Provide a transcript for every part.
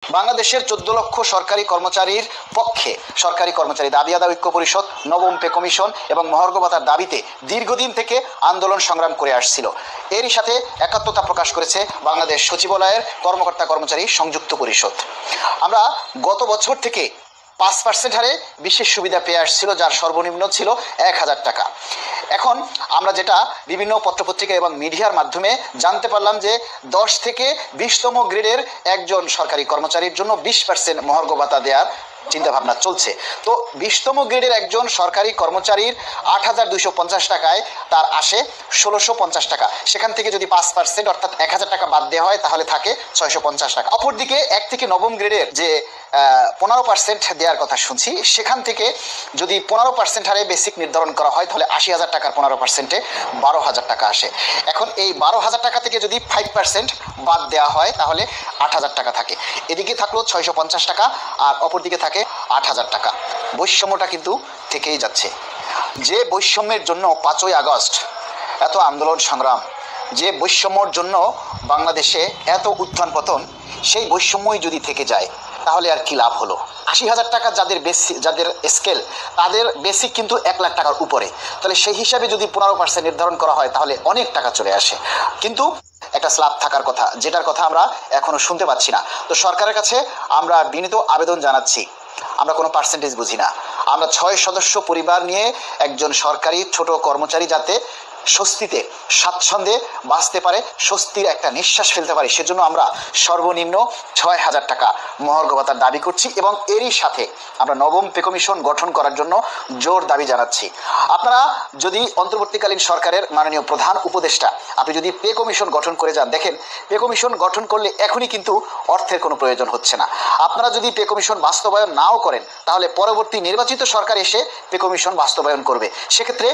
বাংলাদেশের 14 লক্ষ সরকারি কর্মচারীর পক্ষে সরকারি কর্মচারী দাবি আদায় ঐক্য পরিষদ নবম পে কমিশন এবং মহার্ঘ ভাতার দাবিতে দীর্ঘদিন থেকে আন্দোলন সংগ্রাম করে আসছিল। এরই সাথে একাত্মতা প্রকাশ করেছে বাংলাদেশ সচিবালয়ের কর্মকর্তা কর্মচারী সংযুক্ত পরিষদ। আমরা গত বছর থেকে 5% হারে বিশেষ সুবিধা পেয়ে আসছিল, যার সর্বনিম্ন ছিল 1000 টাকা। এখন আমরা যেটা বিভিন্ন পত্রপত্রিকা এবং মিডিয়ার মাধ্যমে জানতে পারলাম যে 10 থেকে 20তম গ্রেডের একজন সরকারি কর্মচারীর জন্য 20% মহার্ঘ ভাতা দেওয়ার চিন্তাভাবনা চলছে। তো 20তম গ্রেডের একজন সরকারি কর্মচারীর 8250 টাকায় তার আসে 1650 টাকা। সেখান থেকে যদি 5% অর্থাৎ 1000 টাকা বাদ দেওয়া হয় তাহলে থাকে 650 টাকা। অপরদিকে 1 থেকে নবম গ্রেডের যে 15% দেওয়ার কথা শুনছি, সেখান থেকে যদি 15% হারে বেসিক নির্ধারণ করা হয় তাহলে 80,000 টাকার 15%-এ 12,000 টাকা আসে। এখন এই 12,000 টাকা থেকে যদি 5% বাদ দেওয়া হয় তাহলে 8,000 টাকা থাকে। এদিকে থাকলো 650 টাকা আর অপরদিকে থাকে 8,000 টাকা। বৈষম্যটা কিন্তু থেকেই যাচ্ছে। যে বৈষম্যের জন্য 5ই আগস্ট এত আন্দোলন সংগ্রাম, যে বৈষম্যর জন্য বাংলাদেশে এত উত্থান পতন, সেই বৈষম্যই যদি থেকে যায় তাহলে আর কি লাভ হলো? 80,000 টাকা যাদের স্কেল, তাদের বেসিক কিন্তু 1 লাখ টাকার উপরে। তাহলে সেই হিসাবে যদি 15% নির্ধারণ করা হয় তাহলে অনেক টাকা চলে আসে। কিন্তু একটা স্ল্যাব থাকার কথা, যেটার কথা আমরা এখনো শুনতে পাচ্ছি না। তো সরকারের কাছে আমরা বিনীত আবেদন জানাচ্ছি, আমরা কোনো পার্সেন্টেজ বুঝি না। আমরা 6 সদস্য পরিবার নিয়ে একজন সরকারি ছোট কর্মচারী যাতে স্বস্তিতে স্বাচ্ছন্দ্যে বাঁচতে পারে, স্বস্তির একটা নিঃশ্বাস ফেলতে পারে, সেজন্য আমরা সর্বনিম্ন 6,000 টাকা মহার্ঘ ভাতার দাবি করছি এবং এরই সাথে আমরা নবম পে কমিশন গঠন করার জন্য জোর দাবি জানাচ্ছি। আপনারা যদি অন্তর্বর্তীকালীন সরকারের মাননীয় প্রধান উপদেষ্টা, আপনি যদি পে কমিশন গঠন করে যান, দেখেন পে কমিশন গঠন করলে এখনই কিন্তু অর্থের কোনো প্রয়োজন হচ্ছে না। আপনারা যদি পে কমিশন বাস্তবায়ন নাও করেন তাহলে পরবর্তী নির্বাচিত সরকার এসে পে কমিশন বাস্তবায়ন করবে, সেক্ষেত্রে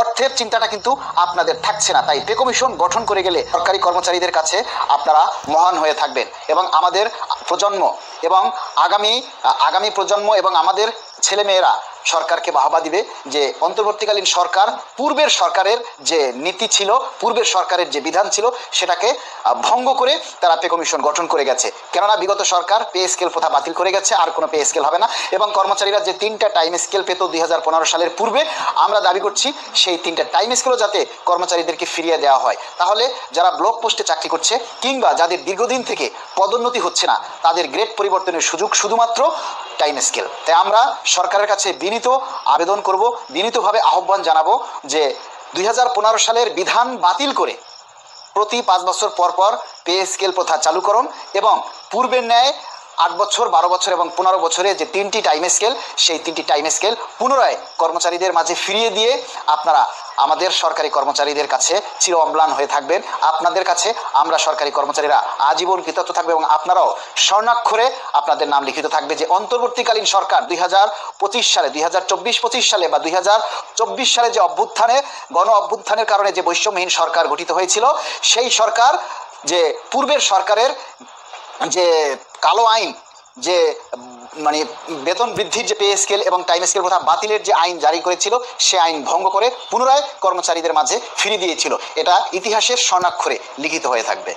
অর্থের চিন্তাটা কিন্তু আপনাদের থাকছে না। তাই পে কমিশন গঠন করে গেলে সরকারি কর্মচারীদের কাছে আপনারা মহান হয়ে থাকবেন এবং আমাদের প্রজন্ম এবং আগামী প্রজন্ম এবং আমাদের ছেলেমেয়েরা সরকারকে বাহবা দিবে যে অন্তর্বর্তীকালীন সরকার পূর্বের সরকারের যে নীতি ছিল, পূর্বের সরকারের যে বিধান ছিল, সেটাকে ভঙ্গ করে তারা পে কমিশন গঠন করে গেছে। কেননা বিগত সরকার পে স্কেল প্রথা বাতিল করে গেছে, আর কোনো পে স্কেল হবে না। এবং কর্মচারীরা যে 3টা টাইম স্কেল পেত 2015 সালের পূর্বে, আমরা দাবি করছি সেই 3টা টাইম স্কেলও যাতে কর্মচারীদেরকে ফিরিয়ে দেওয়া হয়। তাহলে যারা ব্লক পোস্টে চাকরি করছে কিংবা যাদের দীর্ঘদিন থেকে পদোন্নতি হচ্ছে না, তাদের গ্রেড পরিবর্তনের সুযোগ শুধুমাত্র টাইম স্কেল। তাই আমরা সরকারের কাছে বিনীত আবেদন করব, বিনীতভাবে আহ্বান জানাবো যে 2015 সালের বিধান বাতিল করে প্রতি 5 বছর পর পর পে স্কেল প্রথা চালু করুন এবং পূর্বের ন্যায় 8 বছর, 12 বছর এবং 15 বছরে যে 3টি টাইম স্কেল, সেই 3টি টাইম স্কেল পুনরায় কর্মচারীদের মাঝে ফিরিয়ে দিয়ে আপনারা আমাদের সরকারি কর্মচারীদের কাছে চির অম্লান হয়ে থাকবেন। আপনাদের কাছে আমরা সরকারি কর্মচারীরা আজীবন কৃতজ্ঞ থাকবে এবং আপনারাও স্বর্ণাক্ষরে আপনাদের নাম লিখিত থাকবে যে অন্তর্বর্তীকালীন সরকার 2025 সালে, 2024-25 সালে বা 2024 সালে যে গণ অভ্যুত্থানের কারণে যে বৈষম্যহীন সরকার গঠিত হয়েছিল, সেই সরকার যে পূর্বের সরকারের যে কালো আইন, যে মানে বেতন বৃদ্ধির যে পে স্কেল এবং টাইম স্কেল প্রথা বাতিলের যে আইন জারি করেছিল, সে আইন ভঙ্গ করে পুনরায় কর্মচারীদের মাঝে ফিরিয়ে দিয়েছিল। এটা ইতিহাসের স্বর্ণাক্ষরে লিখিত হয়ে থাকবে।